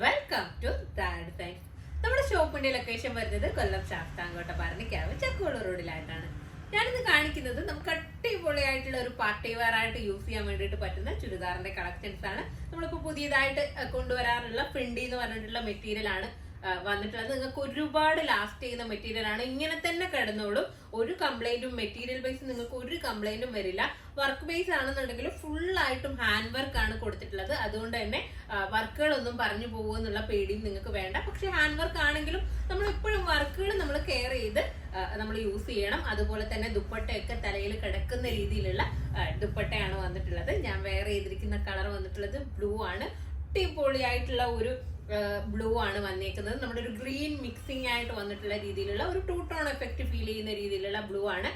Welcome to that signs. നമ്മുടെ ഷോപ്പിന്റെ location വരുന്നത് കൊല്ലം ശാസ്താംകോട്ട പറഞ്ഞിക്കാവ് ചക്കോള റോഡിലായിട്ടാണ്. ഞാനിന്ന് കാണിക്കുന്നത് നമുക്ക് അടിപൊളിയായിട്ടുള്ള ഒരു പാർട്ടി വെയർ ആയിട്ട് യൂസ് ചെയ്യാൻ വേണ്ടിയിട്ട് പറ്റുന്ന ചുരിദാറിന്റെ കളക്ഷൻസ് ആണ്. നമ്മളിപ്പോ പുതിയതായിട്ട് കൊണ്ടുവരാറുള്ള പ്രിന്റി എന്ന് പറഞ്ഞിട്ടുള്ള മെറ്റീരിയൽ ആണ് വന്നിട്ടുള്ളത്. നിങ്ങൾക്ക് ഒരുപാട് ലാസ്റ്റ് ചെയ്യുന്ന മെറ്റീരിയൽ ആണ്. ഇങ്ങനെ തന്നെ കിടന്നോളും, ഒരു കംപ്ലൈന്റും മെറ്റീരിയൽ ബേസ് നിങ്ങൾക്ക് ഒരു കംപ്ലൈന്റും വരില്ല. വർക്ക് ബേസ് ആണെന്നുണ്ടെങ്കിൽ ഫുൾ ആയിട്ടും ഹാൻഡ് വർക്ക് ആണ് കൊടുത്തിട്ടുള്ളത്. അതുകൊണ്ട് തന്നെ വർക്കുകളൊന്നും പറഞ്ഞു പോകുമെന്നുള്ള പേടിയും നിങ്ങൾക്ക് വേണ്ട. പക്ഷെ ഹാൻഡ് വർക്ക് ആണെങ്കിലും നമ്മൾ എപ്പോഴും വർക്കുകൾ നമ്മൾ കെയർ ചെയ്ത് നമ്മൾ യൂസ് ചെയ്യണം. അതുപോലെ തന്നെ ദുപ്പട്ടയൊക്കെ തലയിൽ കിടക്കുന്ന രീതിയിലുള്ള ദുപ്പട്ടയാണ് വന്നിട്ടുള്ളത്. ഞാൻ വെയർ ചെയ്തിരിക്കുന്ന കളർ വന്നിട്ടുള്ളത് ബ്ലൂ ആണ്. അടിപൊളിയായിട്ടുള്ള ഒരു ബ്ലൂ ആണ് വന്നേക്കുന്നത്. നമ്മുടെ ഒരു ഗ്രീൻ മിക്സിംഗ് ആയിട്ട് വന്നിട്ടുള്ള രീതിയിലുള്ള ഒരു ടൂ ടോൺ എഫക്റ്റ് ഫീൽ ചെയ്യുന്ന രീതിയിലുള്ള ബ്ലൂ ആണ്.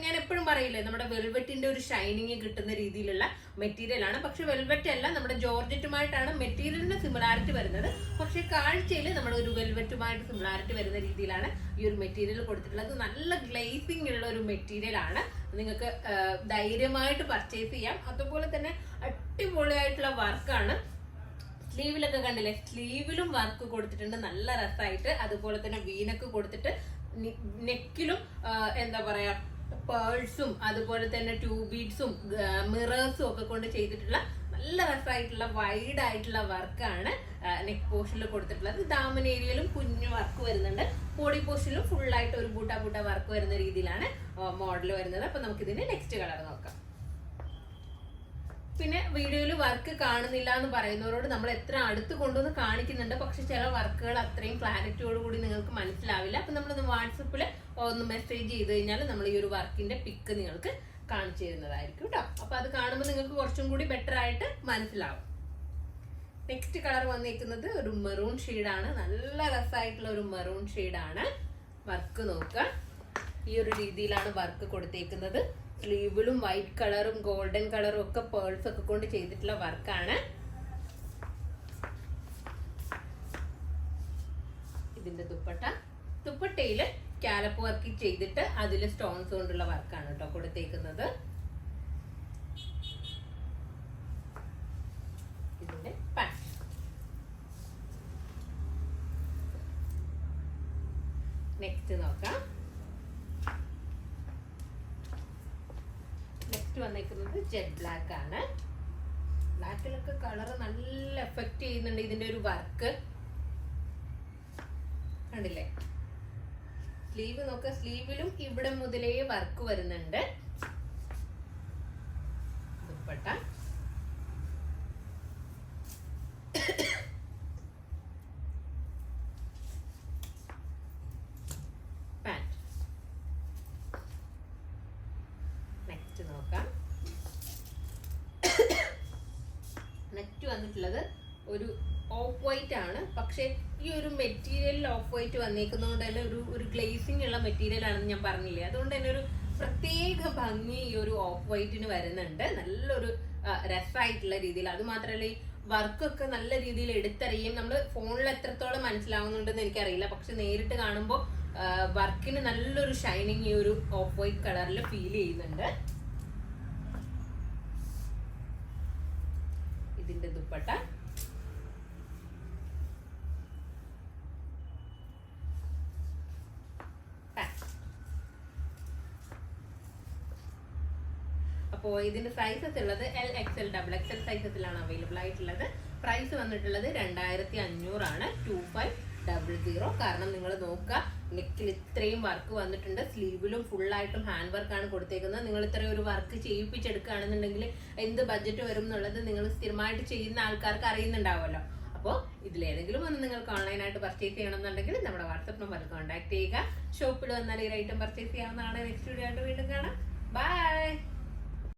ഞാൻ എപ്പോഴും പറയില്ലേ, നമ്മുടെ വെൽവെറ്റിന്റെ ഒരു ഷൈനിങ് കിട്ടുന്ന രീതിയിലുള്ള മെറ്റീരിയൽ ആണ്. പക്ഷെ വെൽവെറ്റ് അല്ല, നമ്മുടെ ജോർജറ്റുമായിട്ടാണ് മെറ്റീരിയലിന്റെ സിമിലാരിറ്റി വരുന്നത്. പക്ഷെ കാഴ്ചയിൽ നമ്മുടെ ഒരു വെൽവെറ്റുമായിട്ട് സിമിലാരിറ്റി വരുന്ന രീതിയിലാണ് ഈ ഒരു മെറ്റീരിയൽ കൊടുത്തിട്ടുള്ളത്. നല്ല ഗ്ലേസിംഗ് ഉള്ള ഒരു മെറ്റീരിയൽ ആണ്. നിങ്ങൾക്ക് ധൈര്യമായിട്ട് പർച്ചേസ് ചെയ്യാം. അതുപോലെ തന്നെ അടിപൊളിയായിട്ടുള്ള വർക്കാണ്. സ്ലീവിലൊക്കെ കണ്ടില്ലേ, സ്ലീവിലും വർക്ക് കൊടുത്തിട്ടുണ്ട് നല്ല രസമായിട്ട്. അതുപോലെ തന്നെ വീനക്ക് കൊടുത്തിട്ട് നെക്കിലും എന്താ പറയാ പേൾസും അതുപോലെ തന്നെ ട്യൂ ബീഡ്സും മിറേഴ്സും ഒക്കെ കൊണ്ട് ചെയ്തിട്ടുള്ള നല്ല രസമായിട്ടുള്ള വൈഡ് ആയിട്ടുള്ള വർക്കാണ് നെക്ക് പോർഷനിൽ കൊടുത്തിട്ടുള്ളത്. ദാമൻ ഏരിയയിലും കുഞ്ഞു വർക്ക് വരുന്നുണ്ട്. ബോഡി പോർഷനിലും ഫുൾ ആയിട്ട് ഒരു ബൂട്ട വർക്ക് വരുന്ന രീതിയിലാണ് മോഡൽ വരുന്നത്. അപ്പൊ നമുക്കിതിന്റെ നെക്സ്റ്റ് കളർ നോക്കാം. പിന്നെ വീഡിയോയിൽ വർക്ക് കാണുന്നില്ല എന്ന് പറയുന്നവരോട് നമ്മൾ എത്ര അടുത്ത് കൊണ്ടുവന്ന് കാണിക്കുന്നുണ്ട്. പക്ഷെ ചില വർക്കുകൾ അത്രയും ക്ലാരിറ്റിയോട് കൂടി നിങ്ങൾക്ക് മനസ്സിലാവില്ല. അപ്പൊ നമ്മളൊന്ന് വാട്സപ്പിൽ ഒന്ന് മെസ്സേജ് ചെയ്ത് കഴിഞ്ഞാൽ നമ്മൾ ഈ ഒരു വർക്കിന്റെ പിക്ക് നിങ്ങൾക്ക് കാണിച്ചു തരുന്നതായിരിക്കും കേട്ടോ. അപ്പൊ അത് കാണുമ്പോൾ നിങ്ങൾക്ക് കുറച്ചും കൂടി ബെറ്റർ ആയിട്ട് മനസ്സിലാവും. നെക്സ്റ്റ് കളർ വന്നിരിക്കുന്നത് ഒരു മെറൂൺ ഷെയ്ഡാണ്. നല്ല രസമായിട്ടുള്ള ഒരു മെറൂൺ ഷെയ്ഡാണ്. വർക്ക് നോക്കുക, ഈ ഒരു രീതിയിലാണ് വർക്ക് കൊടുത്തേക്കുന്നത്. സ്ലീവിലും വൈറ്റ് കളറും ഗോൾഡൻ കളറും ഒക്കെ പേൾസ് ഒക്കെ കൊണ്ട് ചെയ്തിട്ടുള്ള വർക്കാണ്. ഇതിന്റെ ദുപ്പട്ടയില് കാലപ്പ് വർക്ക് ചെയ്തിട്ട് അതിൽ സ്റ്റോൺസ് കൊണ്ടുള്ള വർക്കാണ് കേട്ടോ കൊടുത്തേക്കുന്നത്. ഇതിന്റെ പാന്റ്. നെക്സ്റ്റ് നോക്കാം. വന്നേക്കുന്നത് ജെറ്റ് ബ്ലാക്ക് ആണ്. ബ്ലാക്കിലൊക്കെ കളർ നല്ല എഫക്ട് ചെയ്യുന്നുണ്ട്. ഇതിന്റെ ഒരു വർക്ക് കണ്ടില്ലേ, സ്ലീവ് നോക്കുക, സ്ലീവിലും ഇവിടെ മുതലേ വർക്ക് വരുന്നുണ്ട്. ദുപ്പട്ട, പാന്റ്. നെക്സ്റ്റ് നോക്കാം. നെക്സ്റ്റ് വന്നിട്ടുള്ളത് ഒരു ഓഫ് വൈറ്റ് ആണ്. പക്ഷെ ഈ ഒരു മെറ്റീരിയലിൽ ഓഫ് വൈറ്റ് വന്നേക്കുന്നതുകൊണ്ട് തന്നെ ഒരു ഗ്ലേസിംഗ് ഉള്ള മെറ്റീരിയൽ ആണെന്ന് ഞാൻ പറഞ്ഞില്ലേ. അതുകൊണ്ട് തന്നെ ഒരു പ്രത്യേക ഭംഗി ഈ ഒരു ഓഫ് വൈറ്റിന് വരുന്നുണ്ട്. നല്ലൊരു രസമായിട്ടുള്ള രീതിയിൽ. അത് മാത്രമല്ല ഈ വർക്കൊക്കെ നല്ല രീതിയിൽ എടുത്തറിയും. നമ്മൾ ഫോണിൽ എത്രത്തോളം മനസ്സിലാവുന്നുണ്ടെന്ന് എനിക്കറിയില്ല. പക്ഷെ നേരിട്ട് കാണുമ്പോൾ വർക്കിന് നല്ലൊരു ഷൈനിങ് ഈ ഒരു ഓഫ് വൈറ്റ് കളറിൽ ഫീൽ ചെയ്യുന്നുണ്ട്. ഇതിന്റെ ദുപ്പട്ട, അപ്പോ ഇതിന്റെ സൈസസ് ഉള്ളത് L, XL, XXL സൈസസിലാണ് അവൈലബിൾ ആയിട്ടുള്ളത്. പ്രൈസ് വന്നിട്ടുള്ളത് 2500 ആണ്. 2500. കാരണം നിങ്ങൾ നോക്കുക, നെക്കിൽ ഇത്രയും വർക്ക് വന്നിട്ടുണ്ട്. സ്ലീവിലും ഫുൾ ആയിട്ടും ഹാൻഡ് വർക്ക് ആണ് കൊടുത്തേക്കുന്നത്. നിങ്ങൾ ഇത്രയും ഒരു വർക്ക് ചെയ്യിപ്പിച്ചെടുക്കുകയാണെന്നുണ്ടെങ്കിൽ എന്ത് ബഡ്ജറ്റ് വരും എന്നുള്ളത് നിങ്ങൾ സ്ഥിരമായിട്ട് ചെയ്യുന്ന ആൾക്കാർക്ക് അറിയുന്നുണ്ടാവുമല്ലോ. അപ്പോൾ ഇതിലേതെങ്കിലും ഒന്ന് നിങ്ങൾക്ക് ഓൺലൈനായിട്ട് പർച്ചേസ് ചെയ്യണമെന്നുണ്ടെങ്കിൽ നമ്മുടെ വാട്സ്ആപ്പ് നമ്പറിൽ കോൺടാക്ട് ചെയ്യുക. ഷോപ്പിൽ വന്നാൽ ഈ ഐറ്റം പർച്ചേസ് ചെയ്യാവുന്നതാണ്. നെക്സ്റ്റ് വീഡിയോ ആയിട്ട് വീണ്ടും കാണാം. ബൈ.